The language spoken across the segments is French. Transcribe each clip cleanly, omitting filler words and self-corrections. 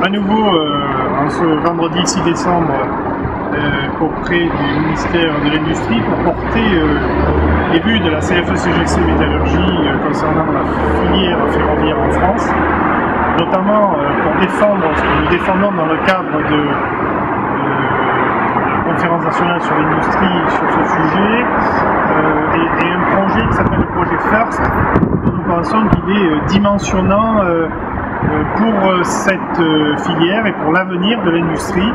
à nouveau, en ce vendredi 6 décembre, auprès du ministère de l'Industrie pour porter les vues de la CFE-CGC Métallurgie concernant la filière ferroviaire en France, notamment pour défendre ce que nous défendons dans le cadre de la conférence nationale sur l'industrie sur ce sujet, et un projet qui s'appelle le projet FIRST, dont nous pensons qu'il est dimensionnant pour cette filière et pour l'avenir de l'industrie,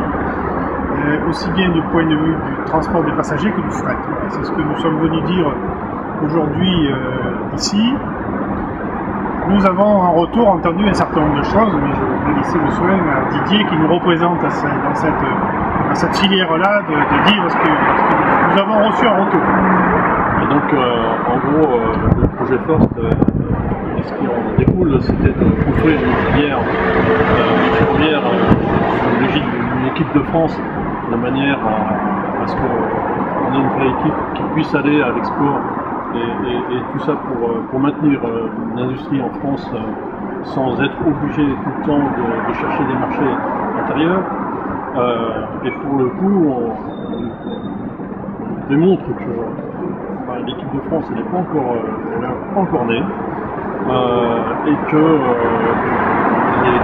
aussi bien du point de vue du transport des passagers que du fret. C'est ce que nous sommes venus dire aujourd'hui ici. Nous avons en retour entendu un certain nombre de choses, mais je vais laisser le soin à Didier qui nous représente dans cette filière-là de dire ce que nous avons reçu en retour. Et donc, en gros, le projet FIRST, ce qui en découle, c'était de construire une filière ferroviaire sous l'égide d'une équipe de France, de manière à ce qu'on ait une vraie équipe qui puisse aller à l'export et tout ça pour maintenir l'industrie en France sans être obligé tout le temps de chercher des marchés intérieurs. Et pour le coup, on démontre que l'équipe de France n'est pas encore née et que les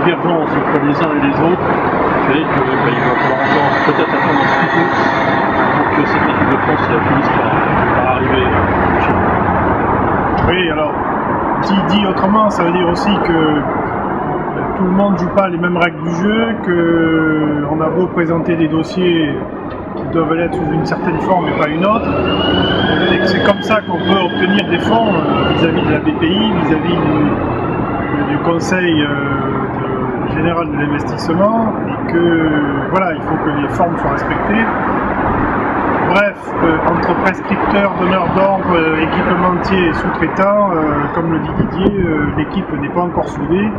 divergences entre les uns et les autres fait qu'il va falloir encore peut-être attendre un petit peu pour que cette équipe de France finisse par arriver chez nous. Oui, alors, dit autrement, ça veut dire aussi que tout le monde ne joue pas les mêmes règles du jeu, qu'on a beau présenter des dossiers qui doivent être sous une certaine forme et pas une autre, et que c'est comme ça qu'on peut obtenir des fonds vis-à-vis de la BPI, vis-à-vis du Conseil général de l'investissement, et que voilà, il faut que les formes soient respectées. Bref, entre prescripteurs, donneurs d'ordre, équipementiers et sous-traitants, comme le dit Didier, l'équipe n'est pas encore soudée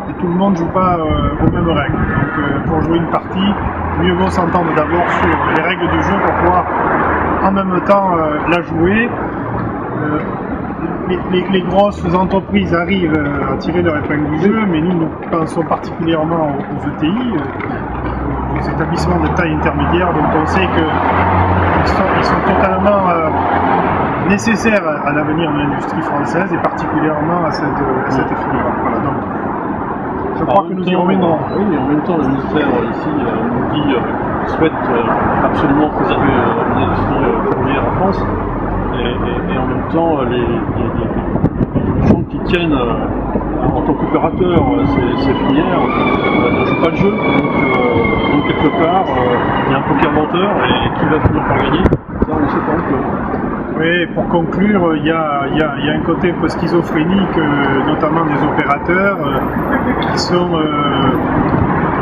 et tout le monde ne joue pas aux mêmes règles. Donc pour jouer une partie, mieux vaut s'entendre d'abord sur les règles du jeu pour pouvoir en même temps la jouer. Les grosses entreprises arrivent à tirer leur épingle du jeu, mais nous pensons particulièrement aux ETI, aux établissements de taille intermédiaire, dont on sait qu'ils sont totalement nécessaires à l'avenir de l'industrie française et particulièrement à cette filière. Voilà, donc, je crois que nous y reviendrons. Oui, en même temps, le ministère ici nous dit qu'il souhaite absolument préserver l'industrie ferroviaire en France. Et en même temps, les gens qui tiennent en tant qu'opérateurs ces filières ne jouent pas le jeu. Donc quelque part, il y a un poker menteur et qui va finir par gagner, ça on ne sait pas encore. Oui, pour conclure, il y a un côté un peu schizophrénique, notamment des opérateurs qui sont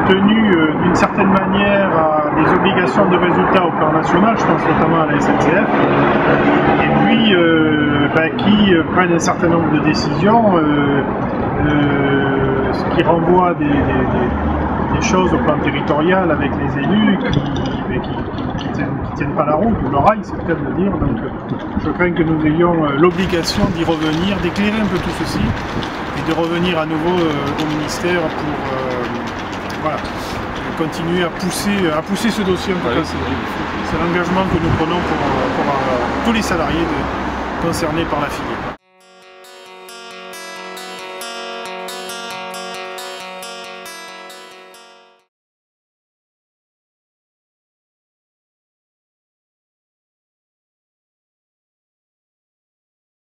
tenus d'une certaine manière à des obligations de résultats au plan national, je pense notamment à la SNCF, et puis qui prennent un certain nombre de décisions, ce qui renvoie des choses au plan territorial avec les élus qui tiennent pas la route, ou l'oreille, c'est le cas de le dire. Donc je crains que nous ayons l'obligation d'y revenir, d'éclairer un peu tout ceci, et de revenir à nouveau au ministère pour voilà, continuer à pousser ce dossier. En tout cas, c'est l'engagement que nous prenons pour tous les salariés concernés par la filière.